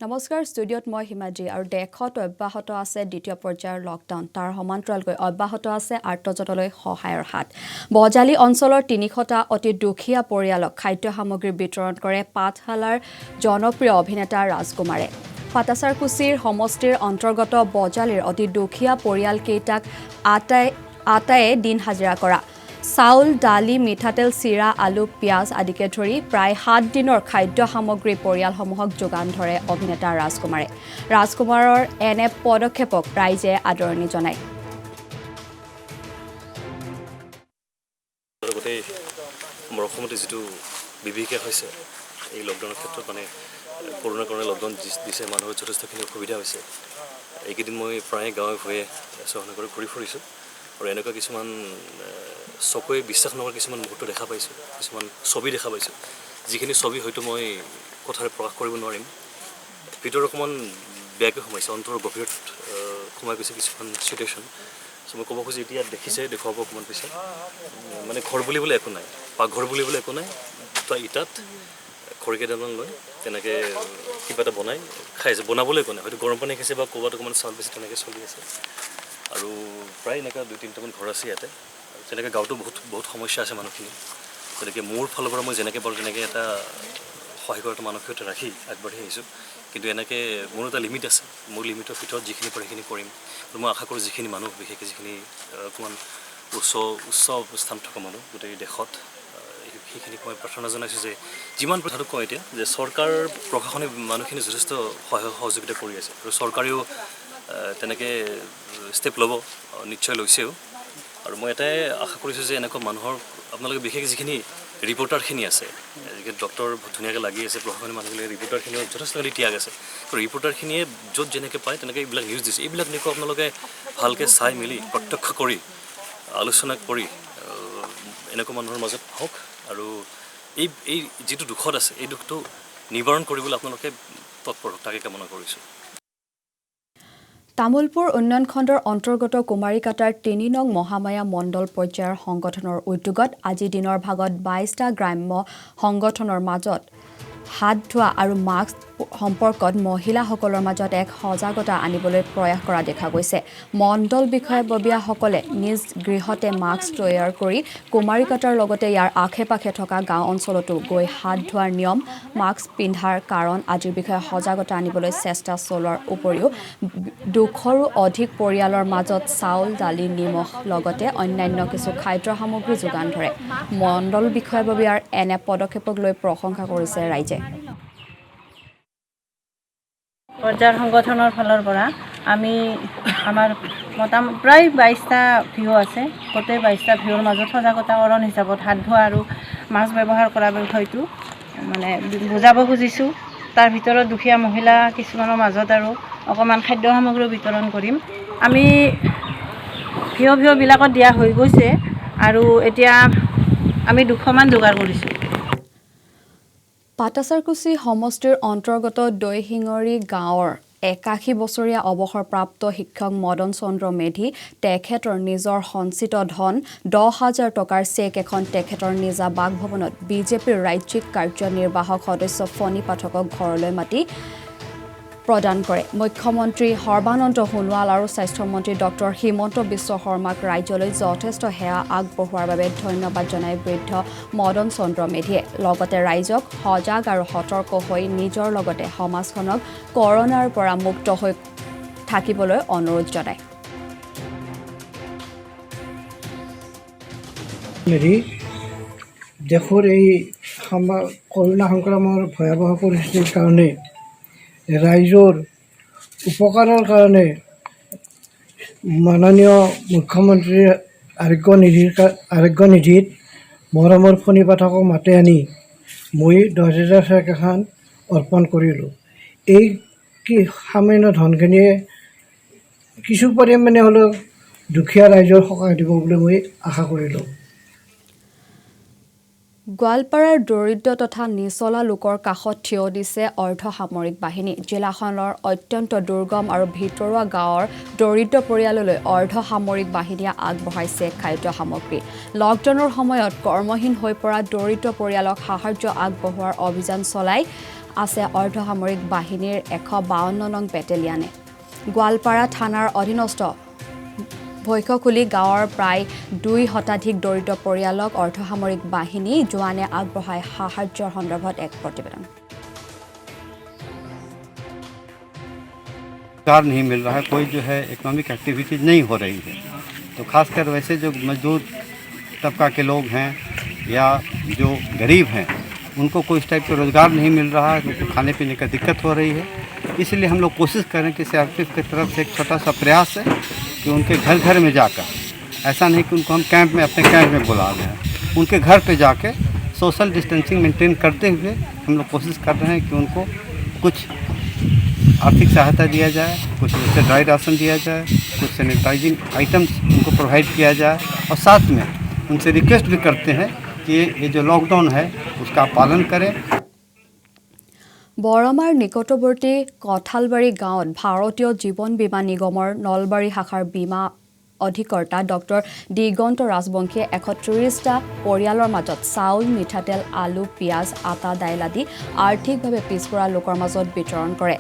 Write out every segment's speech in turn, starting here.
নমস্কাৰ ষ্টুডিঅ'ত মই হিমাদ্ৰী আৰু দেশত অব্যাহত আছে দ্বিতীয় পৰ্যায়ৰ লকডাউন তাৰ সমান্তৰালকৈ অব্যাহত আছে আৰ্তজনলৈ সহায়ৰ হাত বজালি অঞ্চলৰ ৩০০টা অতি দুখীয়া পৰিয়ালক খাদ্য সামগ্ৰী বিতৰণ কৰে পাঠশালাৰ জনপ্ৰিয় অভিনেতা ৰাজকুমাৰে পাটাছাৰকুছিৰ সমষ্টিৰ অন্তৰ্গত বজালিৰ অতি দুখীয়া পৰিয়ালকেইটাক আটায়ে দিন হাজিৰা কৰা চাউল ডালি মিঠাতেল চিৰা আলু পিয়াজ আদিকে ধৰি প্ৰায় ৭ দিনৰ খাদ্য সামগ্ৰী পৰিয়ালসমূহক যোগান ধৰে অভিনেতা ৰাজকুমাৰৰ এনে পদক্ষেপক ৰাইজে আদৰণি জনায় গোটেই আমাৰ অসমতে যিটো বিভীষিকা হৈছে এই লকডাউনৰ ক্ষেত্ৰত মানে কৰোণাৰ কাৰণে লকডাউন দিছে মানুহৰ যথেষ্টখিনি অসুবিধা হৈছে এইকেইদিন মই প্ৰায় গাঁৱে ভূঞে চহৰনগৰত ঘূৰি ফুৰিছোঁ আৰু এনেকুৱা কিছুমান চকুৱে বিশ্বাস নকৰা কিছুমান মুহূৰ্ত দেখা পাইছোঁ কিছুমান ছবি দেখা পাইছোঁ যিখিনি ছবি হয়তো মই কথাৰে প্ৰকাশ কৰিব নোৱাৰিম ভিতৰত অকণমান বেয়াকৈ সোমাইছে অন্তৰৰ গভীৰত সোমাই গৈছে কিছুমান চিটুৱেশ্যন চ' মই ক'ব খুজিছোঁ এতিয়া দেখিছে দেখুৱাব অকণমান পিছত মানে ঘৰ বুলিবলৈ একো নাই পাকঘৰ বুলিবলৈ একো নাই দুটা ইটাত খৰিকেইডালমান লৈ তেনেকৈ কিবা এটা বনাই খাইছে বনাবলৈ একো নাই হয়তো গৰম পানী খাইছে বা ক'ৰবাত অকণমান চাউল বেছি তেনেকৈ চলি আছে আৰু প্ৰায় এনেকুৱা ২-৩টামান ঘৰ আছে ইয়াতে আৰু তেনেকৈ গাঁৱতো বহুত সমস্যা আছে মানুহখিনি গতিকে মোৰ ফালৰ পৰা মই যেনেকৈ পাৰোঁ তেনেকৈ এটা সহায় কৰা এটা মানসিকতা ৰাখি আগবাঢ়ি আহিছোঁ কিন্তু এনেকৈ মোৰ এটা লিমিট আছে মোৰ লিমিটৰ ভিতৰত যিখিনি পাৰে সেইখিনি কৰিম আৰু মই আশা কৰোঁ যিখিনি মানুহ বিশেষকৈ যিখিনি অকণমান উচ্চ স্থানত থকা মানুহ গোটেই দেশত সেইখিনিক মই প্ৰাৰ্থনা জনাইছোঁ যে যিমান কথাটো কওঁ এতিয়া যে চৰকাৰ প্ৰশাসনে মানুহখিনি যথেষ্ট সহযোগিতা কৰি আছে আৰু চৰকাৰেও তেনেকৈ ষ্টেপ ল'ব নিশ্চয় লৈছেও আৰু মই এটাই আশা কৰিছোঁ যে এনেকুৱা মানুহৰ আপোনালোকে বিশেষ যিখিনি ৰিপৰ্টাৰখিনি আছে ডক্টৰ ধুনীয়াকৈ লাগি আছে প্ৰশাসনীয় মানুহবিলাকে ৰিপৰ্টাৰখিনিও যথেষ্টখিনি ত্যাগ আছে আৰু ৰিপৰ্টাৰখিনিয়ে য'ত যেনেকৈ পায় তেনেকৈ এইবিলাক নিউজ দিছে এইবিলাক নিউজ আপোনালোকে ভালকৈ চাই মেলি প্ৰত্যক্ষ কৰি আলোচনা কৰি এনেকুৱা মানুহৰ মাজত হওক আৰু এই যিটো দুখত আছে এই দুখটো নিবাৰণ কৰিবলৈ আপোনালোকে তৎপৰ হওক তাকে কামনা কৰিছোঁ তামুলপুৰ উন্নয়ন খণ্ডৰ অন্তৰ্গত কুমাৰীকাটাৰ ৩ নং মহামায়া মণ্ডল পৰ্যায়ৰ সংগঠনৰ উদ্যোগত আজি দিনৰ ভাগত ২২টা গ্ৰাম্য সংগঠনৰ মাজত হাত ধোৱা আৰু মাস্ক সম্পৰ্কত মহিলাসকলৰ মাজত এক সজাগতা আনিবলৈ প্ৰয়াস কৰা দেখা গৈছে মণ্ডল বিষয়ববীয়াসকলে নিজ গৃহতে মাস্ক তৈয়াৰ কৰি কুমাৰীকাটাৰ লগতে ইয়াৰ আশে-পাশে থকা গাঁও অঞ্চলতো গৈ হাত ধোৱাৰ নিয়ম মাস্ক পিন্ধাৰ কাৰণ আদিৰ বিষয়ে সজাগতা আনিবলৈ চেষ্টা চলোৱাৰ উপৰিও ২০০ৰো অধিক পৰিয়ালৰ মাজত চাউল ডালি নিমখ লগতে অন্যান্য কিছু খাদ্য সামগ্ৰী যোগান ধৰে মণ্ডল বিষয়ববীয়াৰ এনে পদক্ষেপক লৈ প্ৰশংসা কৰিছে ৰাইজে পৰ্যায়ৰ সংগঠনৰ ফালৰ পৰা আমি আমাৰ প্ৰায় ২২টা ভিউ আছে গোটেই ২২টা ভিউৰ মাজত সজাগতাকৰণ হিচাপত হাত ধোৱা আৰু মাস্ক ব্যৱহাৰ কৰা বিষয়টো মানে বুজাব খুজিছোঁ তাৰ ভিতৰত দুখীয়া মহিলা কিছুমানৰ মাজত আৰু অকণমান খাদ্য সামগ্ৰী বিতৰণ কৰিম আমি ভিউবিলাকত দিয়া হৈ গৈছে আৰু এতিয়া আমি ২০০মান যোগাৰ কৰিছোঁ পাটাছাৰকুছি সমষ্টিৰ অন্তৰ্গত দৈশিঙৰি গাঁৱৰ ৮১ বছৰীয়া অৱসৰপ্ৰাপ্ত শিক্ষক মদন চন্দ্ৰ মেধি তেখেতৰ নিজৰ সঞ্চিত ধন ১০,০০০ টকাৰ চেক এখন তেখেতৰ নিজা বাসভৱনত বিজেপিৰ ৰাজ্যিক কাৰ্যনিৰ্বাহক সদস্য ফণী পাঠকক ঘৰলৈ মাতি প্ৰদান কৰে মুখ্যমন্ত্ৰী সৰ্বানন্দ সোণোৱাল আৰু স্বাস্থ্যমন্ত্ৰী ডক্টৰ হিমন্ত বিশ্ব শৰ্মাক ৰাজ্যলৈ যথেষ্ট সেৱা আগবঢ়োৱাৰ বাবে ধন্যবাদ জনাই বৃদ্ধ মদন চন্দ্ৰ মেধিয়ে লগতে ৰাইজক সজাগ আৰু সতৰ্ক হৈ নিজৰ লগতে সমাজখনক কৰোনাৰ পৰা মুক্ত হৈ থাকিবলৈ অনুৰোধ জনায় দেশৰ এই কৰোনা সংক্ৰমণৰ ভয়াৱহ পৰিস্থিতিৰ কাৰণে ৰাইজৰ উপকাৰৰ কাৰণে মাননীয় মুখ্যমন্ত্ৰীৰ আৰোগ্য নিধিত মৰমৰ ফণী পাঠকক মাতি আনি মই ১০,০০০ চেক এখন অৰ্পণ কৰিলোঁ এই সামান্য ধনখিনিয়ে কিছু পৰিমাণে হ'লেও দুখীয়া ৰাইজৰ সকাহ দিব বুলি মই আশা কৰিলোঁ গোৱালপাৰাৰ দৰিদ্ৰ তথা নিচলা লোকৰ কাষত থিয় দিছে অৰ্ধসামৰিক বাহিনী জিলাখনৰ অত্যন্ত দুৰ্গম আৰু ভিতৰুৱা গাঁৱৰ দৰিদ্ৰ পৰিয়াললৈ অৰ্ধসামৰিক বাহিনীয়ে আগবঢ়াইছে খাদ্য সামগ্ৰী লকডাউনৰ সময়ত কৰ্মহীন হৈ পৰা দৰিদ্ৰ পৰিয়ালক সাহায্য আগবঢ়োৱাৰ অভিযান চলাই আছে অৰ্ধসামৰিক বাহিনীৰ 152 নং বেটেলিয়ানে। গোৱালপাৰা থানাৰ অধীনস্থ ভৈকখুলি গাঁৱৰ প্ৰায় 2 শতাধিক দৰিদ্ৰ পৰিয়ালক অৰ্ধসামৰিক বাহিনী জোৱানে আগবঢ়ায় সাহায্যৰ সন্দৰ্ভত এক প্ৰতিবেদন। रोजगार नहीं मिल रहा है, कोई जो है इकोनॉमिक एक्टिविटीज़ नहीं हो रही है। तो खासकर वैसे जो मजदूर तबका के लोग हैं या जो गरीब हैं उनको कोई इस टाइप का रोज़गार नहीं मिल रहा है, उनको खाने पीने का दिक्कत हो रही है। इसलिए हम लोग कोशिश करें कि सीआरपीएफ की तरफ से एक छोटा सा प्रयास है कि उनके घर घर में जाकर, ऐसा नहीं कि उनको हम कैंप में अपने कैंप में बुला रहे हैं, उनके घर पे जाके सोशल डिस्टेंसिंग मेंटेन करते हुए हम लोग कोशिश कर रहे हैं कि उनको कुछ आर्थिक सहायता दिया जाए, कुछ उनसे ड्राई राशन दिया जाए, कुछ सैनिटाइजिंग आइटम्स उनको प्रोवाइड किया जाए और साथ में उनसे रिक्वेस्ट भी करते हैं कि ये जो लॉकडाउन है उसका पालन करें। বৰমাৰ নিকটৱৰ্তী কঠালবাৰী গাঁৱত ভাৰতীয় জীৱন বীমা নিগমৰ নলবাৰী শাখাৰ বীমা অধিকৰ্তা ডক্টৰ দিগন্ত ৰাজবংশীয়ে 130টা পৰিয়ালৰ মাজত চাউল, মিঠাতেল, আলু, পিঁয়াজ, আটা, দাইল আদি আৰ্থিকভাৱে পিছপৰা লোকৰ মাজত বিতৰণ কৰে।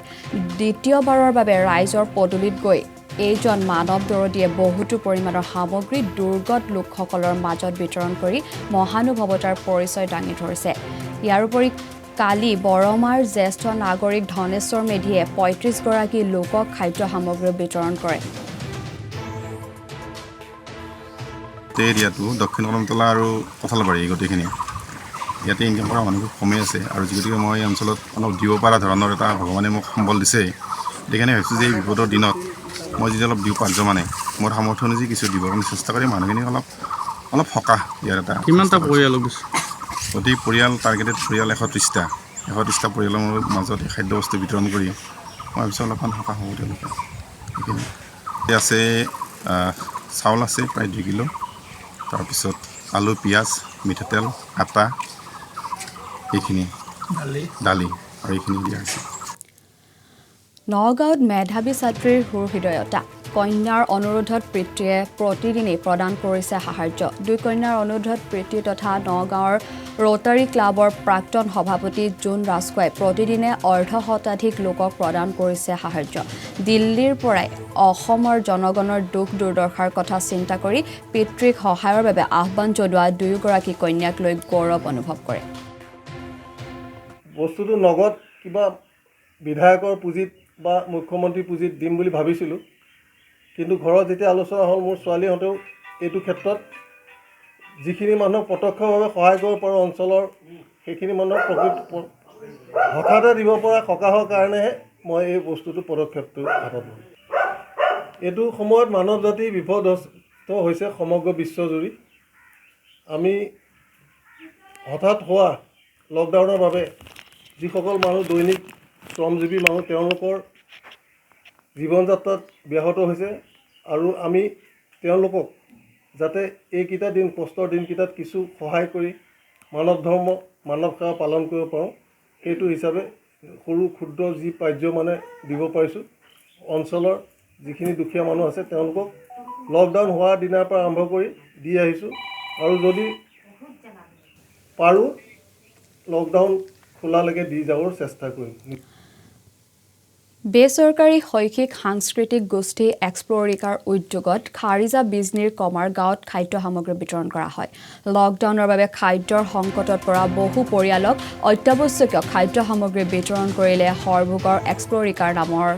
দ্বিতীয়বাৰৰ বাবে ৰাইজৰ পদূলিত গৈ এইজন মানৱ দৰদীয়ে বহুতো পৰিমাণৰ সামগ্ৰী দুৰ্গত লোকসকলৰ মাজত বিতৰণ কৰি মহানুভৱতাৰ পৰিচয় দাঙি ধৰিছে। ইয়াৰ উপৰি কালি বৰমাৰ জ্যেষ্ঠ নাগৰিক ধনেশ্বৰ মেধিয়ে 35গৰাকী লোকক খাদ্য সামগ্ৰী বিতৰণ কৰে। এৰিয়াটো দক্ষিণ কলমতলা আৰু কঠালবাৰী গোটেইখিনি ইয়াতে ইনকাম কৰা মানুহ কমেই আছে আৰু গতিকে মই এই অঞ্চলত অলপ দিব পৰা ধৰণৰ এটা ভগৱানে মোক সম্বল দিছে। সেইকাৰণে ভাবিছোঁ যে এই বিপদৰ দিনত মই যদি অলপ দিওঁ পাৰ্য মানে মোৰ সামৰ্থ্য অনুযায়ী কিছু দিবৰ কাৰণে চেষ্টা কৰি মানুহখিনিক অলপ সকাহ দিয়াৰ এটা। কিমানটা পৰিয়ালক দিছে? প্ৰতি পৰিয়াল টাৰ্গেটেড পৰিয়াল 130টা পৰিয়ালৰ মাজত খাদ্য বস্তু বিতৰণ কৰি মই ভাবিছোঁ অলপমান সকাহ হ'ব তেওঁলোকে। সেইখিনি আছে চাউল আছে প্ৰায় 2 কিলো, তাৰপিছত আলু, পিঁয়াজ, মিঠাতেল, আটা, এইখিনি দালি আৰু এইখিনি দিয়া হৈছে। নগাঁৱত মেধাৱী ছাত্ৰীৰ হৃদয়তা কন্যাৰ অনুৰোধত পিতৃয়ে প্ৰতিদিনেই প্ৰদান কৰিছে সাহায্য। 2 কন্যাৰ অনুৰোধত পিতৃ তথা নগাঁৱৰ ৰোটাৰী ক্লাবৰ প্ৰাক্তন সভাপতি জোন ৰাজখোৱাই প্ৰতিদিনে অৰ্ধশতাধিক লোকক প্ৰদান কৰিছে সাহায্য। দিল্লীৰ পৰাই অসমৰ জনগণৰ দুখ দুৰ্দশাৰ কথা চিন্তা কৰি পিতৃক সহায়ৰ বাবে আহ্বান জনোৱা 2গৰাকী কন্যাক লৈ গৌৰৱ অনুভৱ কৰে। বস্তুটো নগদ কিবা বিধায়কৰ পুঁজিত বা মুখ্যমন্ত্ৰী পুঁজিত দিম বুলি ভাবিছিলোঁ, কিন্তু ঘৰত যেতিয়া আলোচনা হ'ল মোৰ ছোৱালীহঁতেও এইটো ক্ষেত্ৰত যিখিনি মানুহক প্ৰত্যক্ষভাৱে সহায় কৰিব পাৰোঁ অঞ্চলৰ সেইখিনি মানুহক হঠাতে দিব পৰা সকাহৰ কাৰণেহে মই এই বস্তুটো পদক্ষেপটো হাতত ল'ম। এইটো সময়ত মানৱ জাতি বিপদগ্ৰস্ত হৈছে সমগ্ৰ বিশ্বজুৰি। আমি হঠাৎ হোৱা লকডাউনৰ বাবে যিসকল মানুহ দৈনিক শ্ৰমজীৱী মানুহ তেওঁলোকৰ জীৱন যাত্ৰাত ব্যাহত হৈছে আৰু আমি তেওঁলোকক যাতে এইকেইটা দিন কষ্টৰ দিনকেইটাত কিছু সহায় কৰি মানৱ ধৰ্ম মানৱ সেৱা পালন কৰিব পাৰোঁ সেইটো হিচাপে সৰু ক্ষুদ্ৰ যি পাৰ্য মানে দিব পাৰিছোঁ। অঞ্চলৰ যিখিনি দুখীয়া মানুহ আছে তেওঁলোকক লকডাউন হোৱাৰ দিনাৰ পৰা আৰম্ভ কৰি দি আহিছোঁ আৰু যদি পাৰোঁ লকডাউন খোলালৈকে দি যাবৰ চেষ্টা কৰিম। বেচৰকাৰী শৈক্ষিক সাংস্কৃতিক গোষ্ঠী এক্সপ্লৰিকাৰ উদ্যোগত খাৰিজা বিজনীৰ কমাৰ গাঁৱত খাদ্য সামগ্ৰী বিতৰণ কৰা হয়। লকডাউনৰ বাবে খাদ্যৰ সংকটত পৰা বহু পৰিয়ালক অত্যাৱশ্যকীয় খাদ্য সামগ্ৰী বিতৰণ কৰিলে সৰভোগৰ এক্সপ্লৰিকাৰ নামৰ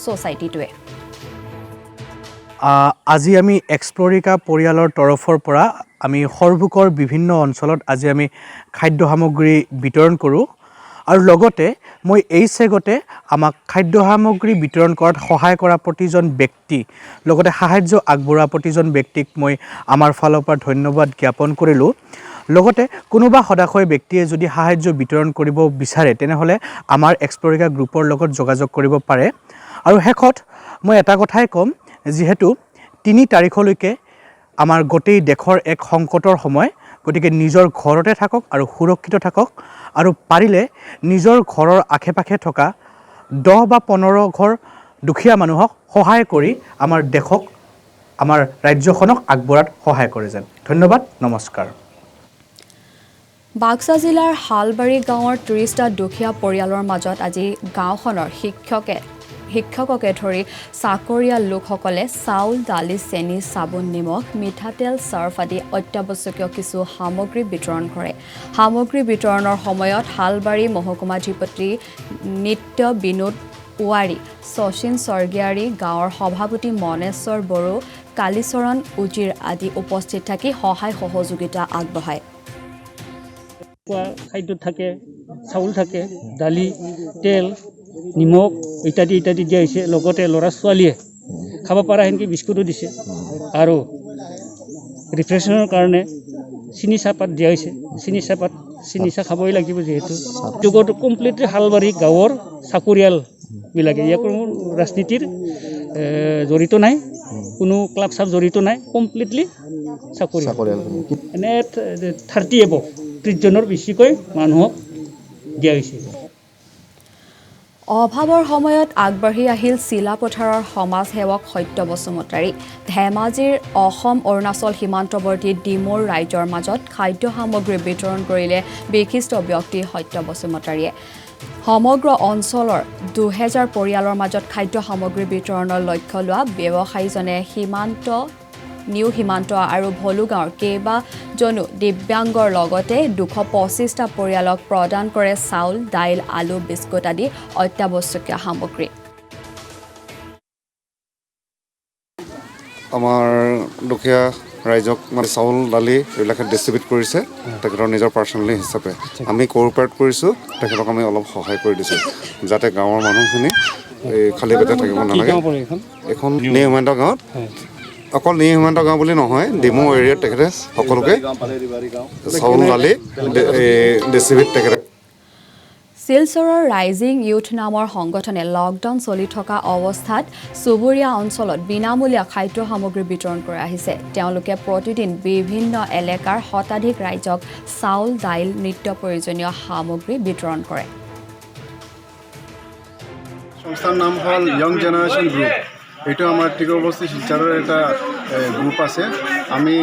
ছ'চাইটিটোৱে। আজি আমি এক্সপ্লৰিকা পৰিয়ালৰ তৰফৰ পৰা আমি সৰভোগৰ বিভিন্ন অঞ্চলত আজি আমি খাদ্য সামগ্ৰী বিতৰণ কৰোঁ আৰু লগতে মই এই চেগতে আমাক খাদ্য সামগ্ৰী বিতৰণ কৰাত সহায় কৰা প্ৰতিজন ব্যক্তি লগতে সাহায্য আগবঢ়োৱা প্ৰতিজন ব্যক্তিক মই আমাৰ ফালৰ পৰা ধন্যবাদ জ্ঞাপন কৰিলোঁ। লগতে কোনোবা সদাশয় ব্যক্তিয়ে যদি সাহায্য বিতৰণ কৰিব বিচাৰে তেনেহ'লে আমাৰ এক্সপ্লৰিকা গ্ৰুপৰ লগত যোগাযোগ কৰিব পাৰে। আৰু শেষত মই এটা কথাই ক'ম, যিহেতু 3 তাৰিখলৈকে আমাৰ গোটেই দেশৰ এক সংকটৰ সময়, গতিকে নিজৰ ঘৰতে থাকক আৰু সুৰক্ষিত থাকক আৰু পাৰিলে নিজৰ ঘৰৰ আশে পাশে থকা 10 বা 15 ঘৰ দুখীয়া মানুহক সহায় কৰি আমাৰ দেশক আমাৰ ৰাজ্যখনক আগবঢ়াত সহায় কৰে যেন। ধন্যবাদ, নমস্কাৰ। বাক্সা জিলাৰ হালবাৰী গাঁৱৰ 30টা দুখীয়া পৰিয়ালৰ মাজত আজি গাঁওখনৰ শিক্ষককে ধৰি চাকৰিয়াল লোকসকলে চাউল, দালি, চেনি, চাবোন, নিমখ, মিঠাতেল, চাৰ্ফ আদি অত্যাৱশ্যকীয় কিছু সামগ্ৰী বিতৰণ কৰে। সামগ্ৰী বিতৰণৰ সময়ত হালবাৰী মহকুমাধিপতি নিত্য বিনোদ পুৱাৰী, শচীন স্বৰ্গীয়াৰী, গাঁৱৰ সভাপতি মনেশ্বৰ বড়ো, কালীচৰণ উজিৰ আদি উপস্থিত থাকি সহায় সহযোগিতা আগবঢ়ায়। খাদ্য থাকে, চাউল থাকে, দালি, তেল, নিমখ ইত্যাদি ইত্যাদি দিয়া হৈছে। লগতে ল'ৰা ছোৱালীয়ে খাব পৰা সেনেকৈ বিস্কুটো দিছে আৰু ৰিফ্ৰেছনৰ কাৰণে চিনি চাহপাত দিয়া হৈছে। চিনি চাহ খাবই লাগিব যিহেতু যুগত কমপ্লিটলি হালবাৰী গাঁৱৰ চাকৰিয়ালবিলাকে ইয়াৰ কোনো ৰাজনীতিৰ জড়িত নাই, কোনো ক্লাব চাব জড়িত নাই, কমপ্লিটলি চাকৰিয়াল এনে 30 এবভ 30 জনৰ বেছিকৈ মানুহক দিয়া হৈছে। অভাৱৰ সময়ত আগবাঢ়ি আহিল চিলাপথাৰৰ সমাজসেৱক সত্য বসুমতাৰী। ধেমাজিৰ অসম-অৰুণাচল সীমান্তৱৰ্তী ডিমৌৰ ৰাইজৰ মাজত খাদ্য সামগ্ৰী বিতৰণ কৰিলে বিশিষ্ট ব্যক্তি সত্য বসুমতাৰীয়ে। সমগ্ৰ অঞ্চলৰ 2000 পৰিয়ালৰ মাজত খাদ্য সামগ্ৰী বিতৰণৰ লক্ষ্য লোৱা ব্যৱসায়ীজনে নিউ সীমান্ত আৰু ভলুগাঁৱৰ কেইবাজনো দিব্যাংগৰ লগতে 225টা পৰিয়ালক প্ৰদান কৰে চাউল, দাইল, আলু, বিস্কুট আদি অত্যাৱশ্যকীয় সামগ্ৰী। আমাৰ দুখীয়া ৰাইজক মানে চাউল, দালি এইবিলাকে ডিষ্ট্ৰিবিউট কৰিছে তেখেতৰ নিজৰ পাৰ্চনেলি হিচাপে। আমি কোঅপাৰেট কৰিছোঁ, তেখেতক আমি অলপ সহায় কৰি দিছোঁ যাতে গাঁৱৰ মানুহখিনি খালী পেটে থাকিব নালাগে। এখন নিউ সীমান্ত গাঁৱত, অকল নিউ সীমান্ত গাঁও বুলি নহয়, ডিমৌ এৰিয়াত তেখেতে সকলোকে চাউল, দালি ডিষ্ট্ৰিবিউট তেখেতে। শিলচৰৰ ৰাইজিং ইউথ নামৰ সংগঠনে লকডাউন চলি থকা অৱস্থাত চুবুৰীয়া অঞ্চলত বিনামূলীয়া খাদ্য সামগ্ৰী বিতৰণ কৰি আহিছে। তেওঁলোকে প্ৰতিদিন বিভিন্ন এলেকাৰ শতাধিক ৰাইজক চাউল, দাইল, নিত্য প্ৰয়োজনীয় সামগ্ৰী বিতৰণ কৰে। সংস্থাৰ নাম হ'ল য়ং জেনেৰেশ্যন গ্ৰুপ। এইটো আমাৰ টিকৰবস্তি শিলচৰৰ এটা গ্ৰুপ আছে। আমি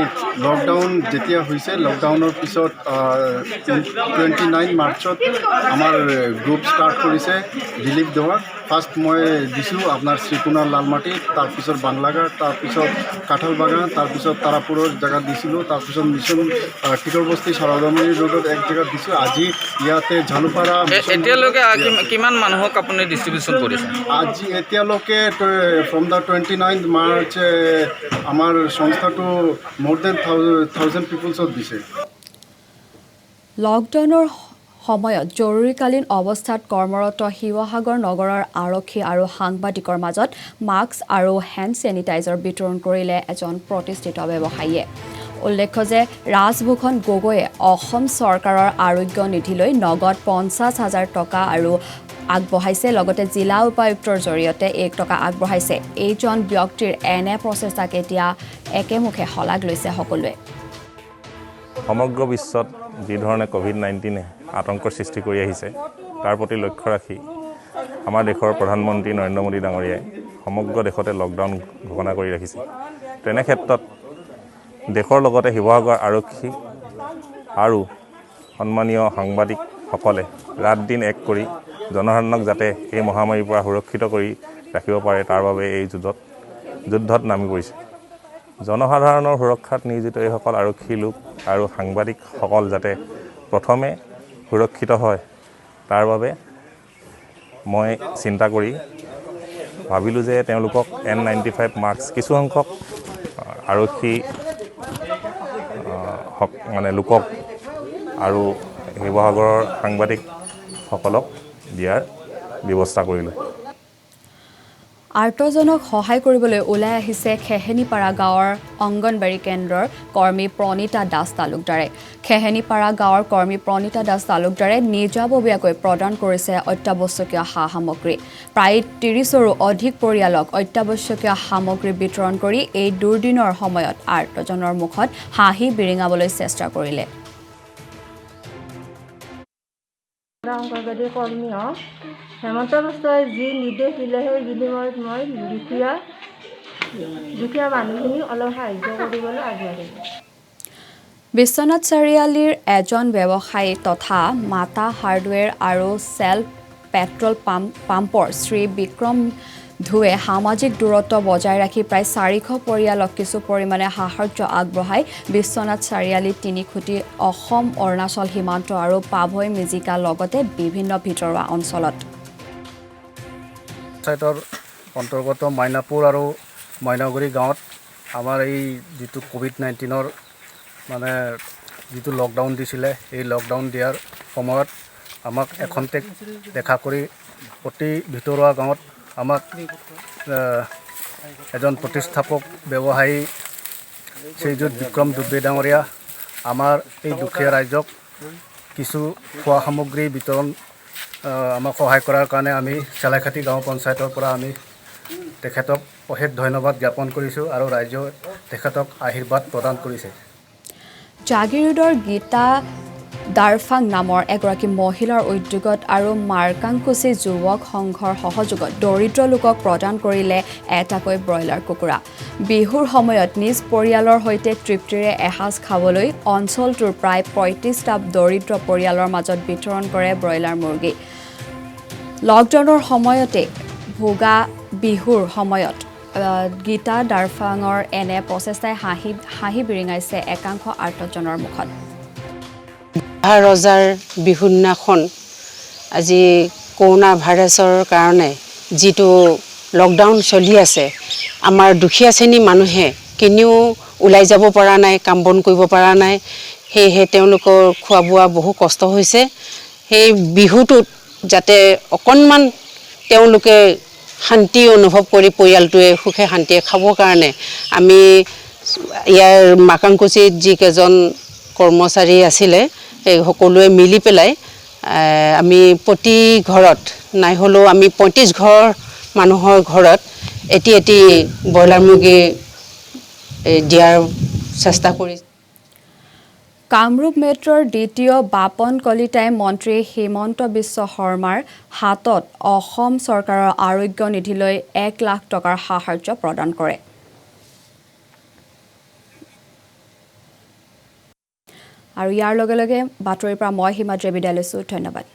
লকডাউন যেতিয়া হৈছে, লকডাউনৰ পিছত 29 মাৰ্চত আমাৰ গ্ৰুপ ষ্টাৰ্ট কৰিছে ৰিলিফ দেৱাত। ফাৰ্ষ্ট মই দিছোঁ আপোনাৰ শ্ৰীকুণা লালমাটি, তাৰপিছত বাংলাঘাট, তাৰপিছত কাঠাল বাগান, তাৰপিছত তাৰাপুৰৰ জেগাত দিছিলোঁ, তাৰপিছত মিছন টিকৰবস্তি সৰদামণি ৰোডত এক জেগাত দিছোঁ। আজি ইয়াতে ঝালুপাৰা। এতিয়ালৈকে কিমান মানুহক আপুনি ডিষ্ট্ৰিবিউশ্যন কৰিছে? আজি এতিয়ালৈকে ফ্ৰম দ্য 29 মাৰ্চ আমাৰ সংস্থাটো মোৰ দেন 1000 পিপলছত দিছে। লকডাউনৰ সময়ত জৰুৰীকালীন অৱস্থাত কৰ্মৰত শিৱসাগৰ নগৰৰ আৰক্ষী আৰু সাংবাদিকৰ মাজত মাস্ক আৰু হেণ্ড ছেনিটাইজাৰ বিতৰণ কৰিলে এজন প্ৰতিষ্ঠিত ব্যৱসায়ীয়ে। উল্লেখ্য যে ৰাজভূষণ গগৈয়ে অসম চৰকাৰৰ আৰোগ্য নিধিলৈ নগদ 50,000 টকা আৰু আগবঢ়াইছে, লগতে জিলা উপায়ুক্তৰ জৰিয়তে 1 টকা আগবঢ়াইছে। এইজন ব্যক্তিৰ এনে প্ৰচেষ্টাক এতিয়া একেমুখে শলাগ লৈছে সকলোৱে। সমগ্ৰ বিশ্বত যি ধৰণে COVID-19 আতংকৰ সৃষ্টি কৰি আহিছে, তাৰ প্ৰতি লক্ষ্য ৰাখি আমাৰ দেশৰ প্ৰধানমন্ত্ৰী নৰেন্দ্ৰ মোদী ডাঙৰীয়াই সমগ্ৰ দেশতে লকডাউন ঘোষণা কৰি ৰাখিছে। তেনে ক্ষেত্ৰত দেশৰ লগতে শিৱসাগৰ আৰক্ষী আৰু সন্মানীয় সাংবাদিকসকলে ৰাত দিন এক কৰি জনসাধাৰণক যাতে এই মহামাৰীৰ পৰা সুৰক্ষিত কৰি ৰাখিব পাৰে, তাৰ বাবে এই যুদ্ধত নামি পৰিছে। জনসাধাৰণৰ সুৰক্ষাত নিয়োজিত এইসকল আৰক্ষী লোক আৰু সাংবাদিকসকল যাতে প্ৰথমে সুৰক্ষিত হয়, তাৰ বাবে মই চিন্তা কৰি ভাবিলোঁ যে তেওঁলোকক N95 মাস্ক কিছু সংখ্যক আৰক্ষী লোকক আৰু শিৱসাগৰৰ সাংবাদিকসকলক দিয়াৰ ব্যৱস্থা কৰিলোঁ। আৰ্তজনক সহায় কৰিবলৈ ওলাই আহিছে খেহেনিপাৰা গাঁৱৰ অংগনবাড়ী কেন্দ্ৰৰ কৰ্মী প্ৰণীতা দাস তালুকদাৰে। খেহেনিপাৰা গাঁৱৰ কৰ্মী প্ৰণীতা দাস তালুকদাৰে নিজাববীয়াকৈ প্ৰদান কৰিছে অত্যাৱশ্যকীয় সা সামগ্ৰী। প্ৰায় 30ৰো অধিক পৰিয়ালক অত্যাৱশ্যকীয় সামগ্ৰী বিতৰণ কৰি এই দুৰ্দিনৰ সময়ত আৰ্তজনৰ মুখত হাঁহি বিৰিঙাবলৈ চেষ্টা কৰিলে। অংগনবাড়ী কৰ্মী হওক, হেমন্ত বস্ত্ৰই যি নিৰ্দেশ দিলে সেই বিনিময়ত মই দুখীয়া মানুহখিনি অলপ সাহায্য কৰিবলৈ আগবাঢ়িম। বিশ্বনাথ চাৰিআলিৰ এজন ব্যৱসায়ী তথা মাতা হাৰ্ডৱেৰ আৰু চেল্ফ পেট্ৰল পাম্পৰ শ্ৰী বিক্ৰম ধুৱে সামাজিক দূৰত্ব বজাই ৰাখি প্ৰায় 400 পৰিয়ালক কিছু পৰিমাণে সাহায্য আগবঢ়াই বিশ্বনাথ চাৰিআলি তিনিখুটি অসম অৰুণাচল সীমান্ত আৰু পাভৈ মিজিকা লগতে বিভিন্ন ভিতৰুৱা অঞ্চলত পঞ্চায়তৰ অন্তৰ্গত মাইনাপুৰ আৰু মইনাগুৰি গাঁৱত আমাৰ এই যিটো কোভিড-19ৰ মানে যিটো লকডাউন দিছিলে এই লকডাউন দিয়াৰ সময়ত আমাক এখন্তেক দেখা কৰি প্ৰতি ভিতৰুৱা গাঁৱত আমাক এজন প্ৰতিষ্ঠাপক ব্যৱসায়ী শ্ৰীযুত বিক্ৰম দুবে ডাঙৰীয়া আমাৰ এই দুখীয়া ৰাইজক কিছু খোৱা সামগ্ৰী বিতৰণ আমাক সহায় কৰাৰ কাৰণে আমি চেলাইখাটি গাঁও পঞ্চায়তৰ পৰা আমি তেখেতক অশেষ ধন্যবাদ জ্ঞাপন কৰিছোঁ আৰু ৰাইজেও তেখেতক আশীৰ্বাদ প্ৰদান কৰিছে। জাগিৰোডৰ গীতা দাৰফাং নামৰ এগৰাকী মহিলাৰ উদ্যোগত আৰু মাৰ্কাংকুচি যুৱক সংঘৰ সহযোগত দৰিদ্ৰ লোকক প্ৰদান কৰিলে এটাকৈ ব্ৰইলাৰ কুকুৰা। বিহুৰ সময়ত নিজ পৰিয়ালৰ সৈতে তৃপ্তিৰে এসাঁজ খাবলৈ অঞ্চলটোৰ প্ৰায় 35টা দৰিদ্ৰ পৰিয়ালৰ মাজত বিতৰণ কৰে ব্ৰইলাৰ মুৰ্গী। লকডাউনৰ সময়তে ভোগা বিহুৰ সময়ত গীতা দাৰফাঙৰ এনে প্ৰচেষ্টাই হাঁহি বিৰিঙাইছে একাংশ আৰ্তজনৰ মুখত। ৰজাৰ বিহুৰ দিনাখন আজি কৰোণা ভাইৰাছৰ কাৰণে যিটো লকডাউন চলি আছে আমাৰ দুখীয়া শ্ৰেণীৰ মানুহে কেনিও ওলাই যাব পৰা নাই, কাম বন কৰিব পৰা নাই, সেয়েহে তেওঁলোকৰ খোৱা বোৱা বহু কষ্ট হৈছে। সেই বিহুটোত যাতে অকণমান তেওঁলোকে শান্তি অনুভৱ কৰি পৰিয়ালটোৱে সুখে শান্তিয়ে খাবৰ কাৰণে আমি ইয়াৰ মাকাংকুচিত যিকেইজন কৰ্মচাৰী আছিলে সেই সকলোৱে মিলি পেলাই আমি প্ৰতি ঘৰত নাই হ'লেও আমি 35 ঘৰ মানুহৰ ঘৰত এটি ব্ৰইলাৰ মুৰ্গী দিয়াৰ চেষ্টা কৰিছোঁ। কামৰূপ মেট্ৰৰ দ্বিতীয় বাপন কলিতাই মন্ত্ৰী হিমন্ত বিশ্ব শৰ্মাৰ হাতত অসম চৰকাৰৰ আৰোগ্য নিধিলৈ 1 লাখ টকাৰ সাহায্য প্ৰদান কৰে। আৰু ইয়াৰ লগে লগে বাতৰিৰ পৰা মই হিমাদ্ৰী বিদায় লৈছোঁ। ধন্যবাদ।